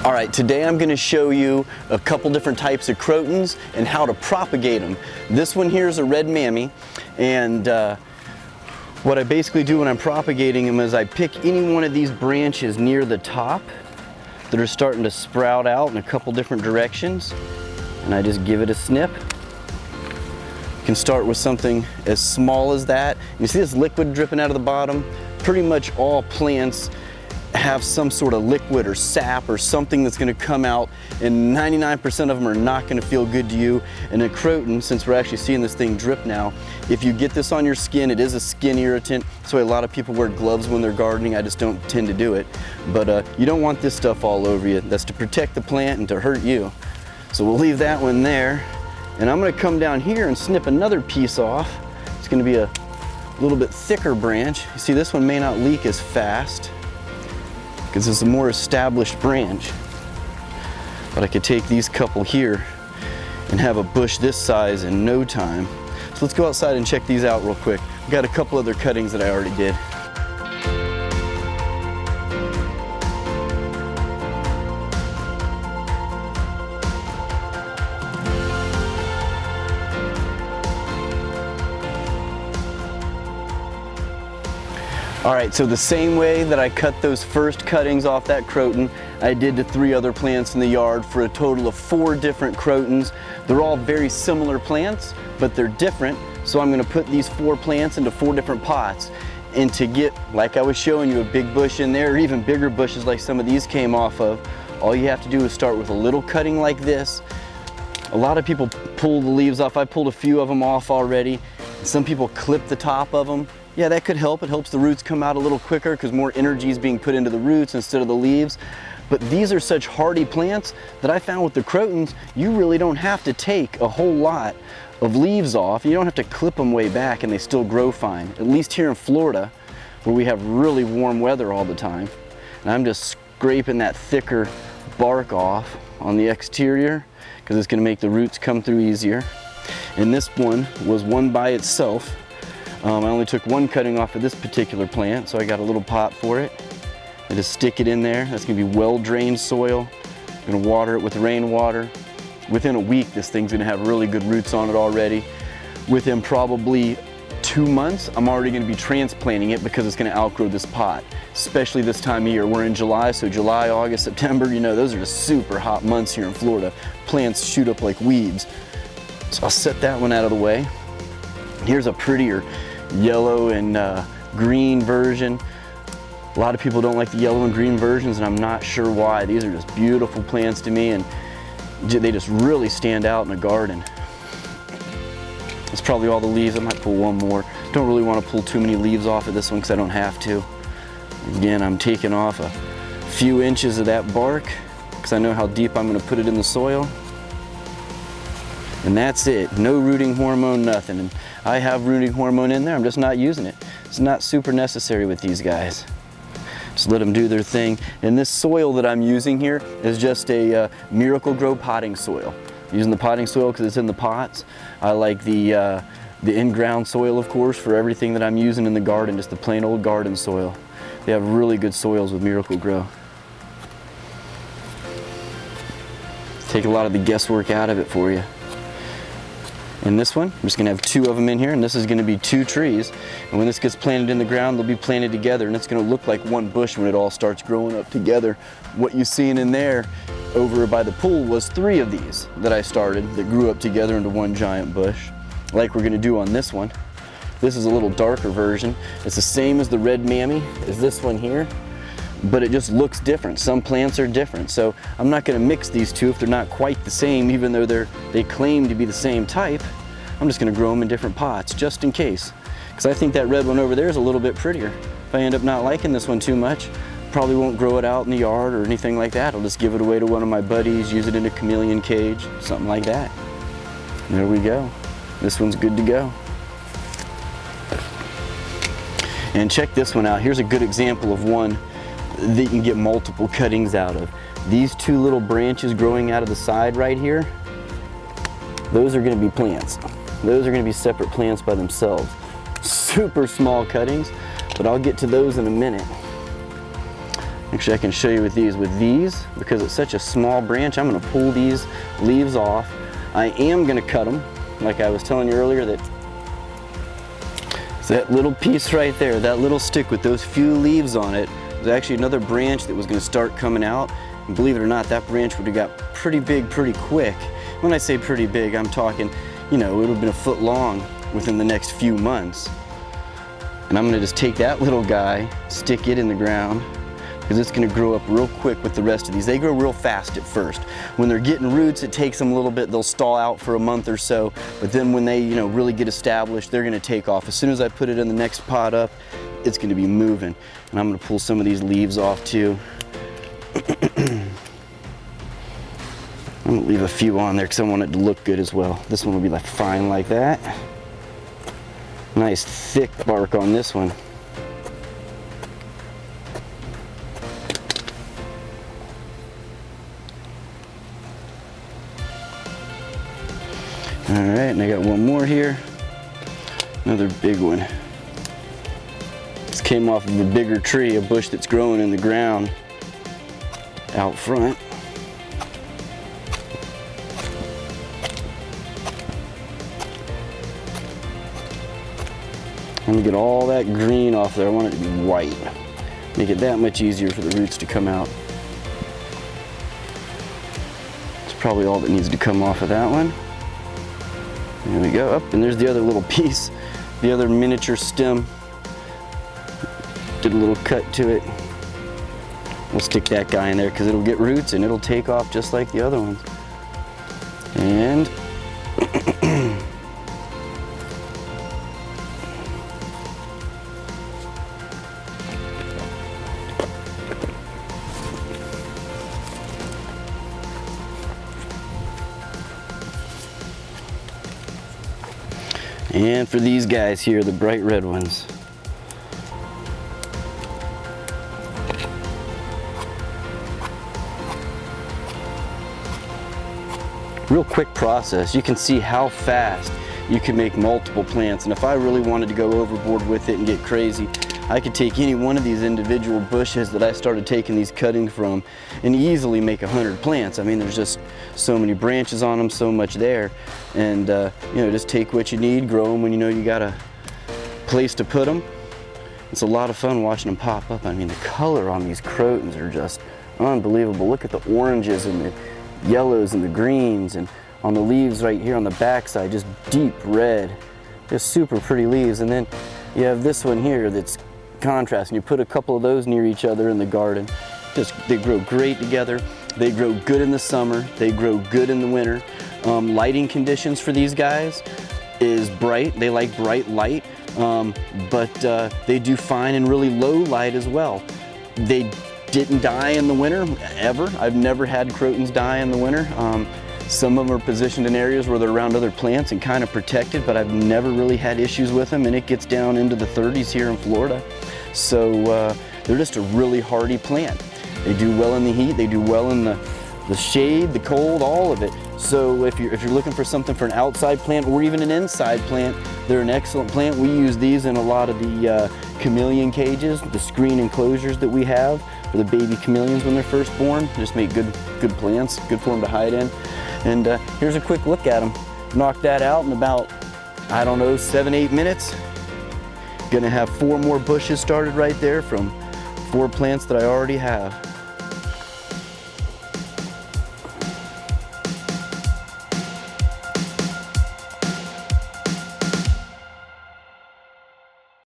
Alright, today I'm going to show you a couple different types of crotons and how to propagate them. This one here is a red mammy, and what I basically do when I'm propagating them is I pick any one of these branches near the top that are starting to sprout out in a couple different directions, and I just give it a snip. You can start with something as small as that. You see this liquid dripping out of the bottom? Pretty much all plants have some sort of liquid or sap or something that's going to come out, and 99% of them are not going to feel good to you. And a croton, since we're actually seeing this thing drip now, if you get this on your skin, it is a skin irritant. So a lot of people wear gloves when they're gardening. I just don't tend to do it. But you don't want this stuff all over you. That's to protect the plant and to hurt you. So we'll leave that one there. And I'm going to come down here and snip another piece off. It's going to be a little bit thicker branch. You see, this one may not leak as fast because it's a more established branch. But I could take these couple here and have a bush this size in no time. So let's go outside and check these out real quick. I've got a couple other cuttings that I already did. Alright, so the same way that I cut those first cuttings off that croton, I did to 3 other plants in the yard for a total of 4 different crotons. They're all very similar plants, but they're different. So I'm going to put these 4 plants into 4 different pots. And to get, like I was showing you, a big bush in there, or even bigger bushes like some of these came off of, all you have to do is start with a little cutting like this. A lot of people pull the leaves off. I pulled a few of them off already. Some people clip the top of them. Yeah, that could help. It helps the roots come out a little quicker because more energy is being put into the roots instead of the leaves. But these are such hardy plants that I found with the crotons, you really don't have to take a whole lot of leaves off. You don't have to clip them way back and they still grow fine. At least here in Florida, where we have really warm weather all the time. And I'm just scraping that thicker bark off on the exterior because it's going to make the roots come through easier. And this one was one by itself. I only took 1 cutting off of this particular plant, so I got a little pot for it. I just stick it in there. That's going to be well-drained soil. I'm going to water it with rainwater. Within a week, this thing's going to have really good roots on it already. Within probably 2 months, I'm already going to be transplanting it because it's going to outgrow this pot, especially this time of year. We're in July, so July, August, September, you know, those are just super hot months here in Florida. Plants shoot up like weeds. So I'll set that one out of the way. Here's a prettier yellow and green version. A lot of people don't like the yellow and green versions, and I'm not sure why. These are just beautiful plants to me, and they just really stand out in a garden. That's probably all the leaves. I might pull one more. Don't really want to pull too many leaves off of this one because I don't have to. Again, I'm taking off a few inches of that bark because I know how deep I'm going to put it in the soil. And that's it. No rooting hormone, nothing. And I have rooting hormone in there, I'm just not using it. It's not super necessary with these guys. Just let them do their thing. And this soil that I'm using here is just a Miracle-Gro potting soil. I'm using the potting soil because it's in the pots. I like the in-ground soil, of course, for everything that I'm using in the garden, just the plain old garden soil. They have really good soils with Miracle-Gro. Take a lot of the guesswork out of it for you. And this one, I'm just going to have 2 of them in here, and this is going to be 2 trees. And when this gets planted in the ground, they'll be planted together, and it's going to look like one bush when it all starts growing up together. What you're seeing in there over by the pool was 3 of these that I started that grew up together into one giant bush, like we're going to do on this one. This is a little darker version. It's the same as the red mammy as this one here, but it just looks different. Some plants are different, so I'm not going to mix these 2 if they're not quite the same, even though they claim to be the same type. I'm just going to grow them in different pots just in case, because I think that red one over there is a little bit prettier. If I end up not liking this one too much, probably won't grow it out in the yard or anything like that. I'll just give it away to one of my buddies, use it in a chameleon cage, something like that. And there we go. This one's good to go. And check this one out. Here's a good example of one that you can get multiple cuttings out of. These two little branches growing out of the side right here, those are gonna be plants. Those are gonna be separate plants by themselves. Super small cuttings, but I'll get to those in a minute. Actually, I can show you with these. With these, because it's such a small branch, I'm gonna pull these leaves off. I am gonna cut them, like I was telling you earlier, that little piece right there, that little stick with those few leaves on it, was actually another branch that was gonna start coming out. And believe it or not, that branch would have got pretty big pretty quick. When I say pretty big, I'm talking, you know, it would have been a foot long within the next few months. And I'm gonna just take that little guy, stick it in the ground, because it's gonna grow up real quick with the rest of these. They grow real fast at first. When they're getting roots, it takes them a little bit. They'll stall out for a month or so, but then when they, you know, really get established, they're gonna take off. As soon as I put it in the next pot up, it's gonna be moving. And I'm gonna pull some of these leaves off too. I'm gonna leave a few on there because I want it to look good as well. This one will be like fine like that. Nice thick bark on this one. All right, and I got one more here. Another big one. This came off of a bigger tree, a bush that's growing in the ground out front. I'm gonna get all that green off there. I want it to be white. Make it that much easier for the roots to come out. It's probably all that needs to come off of that one. There we go, up, and there's the other little piece, the other miniature stem. Did a little cut to it. We'll stick that guy in there because it'll get roots and it'll take off just like the other ones. And and for these guys here, the bright red ones. Real quick process. You can see how fast you can make multiple plants. And if I really wanted to go overboard with it and get crazy, I could take any one of these individual bushes that I started taking these cuttings from and easily make 100 plants. I mean, there's just so many branches on them, so much there. And you know, just take what you need, grow them when you know you got a place to put them. It's a lot of fun watching them pop up. I mean, the color on these crotons are just unbelievable. Look at the oranges and the yellows and the greens, and on the leaves right here on the back side, just deep red. Just super pretty leaves. And then you have this one here that's contrast, and you put a couple of those near each other in the garden. They grow great together. They grow good in the summer. They grow good in the winter. Lighting conditions for these guys is bright. They like bright light, but they do fine in really low light as well. They didn't die in the winter, ever. I've never had crotons die in the winter. Some of them are positioned in areas where they're around other plants and kind of protected, but I've never really had issues with them, and it gets down into the 30s here in Florida. So they're just a really hardy plant. They do well in the heat, they do well in the shade, the cold, all of it. So if you're looking for something for an outside plant or even an inside plant, they're an excellent plant. We use these in a lot of the chameleon cages, the screen enclosures that we have for the baby chameleons when they're first born. Just make good plants, good for them to hide in. And here's a quick look at them. Knock that out in about, I don't know, 7-8 minutes. Gonna have 4 more bushes started right there from 4 plants that I already have.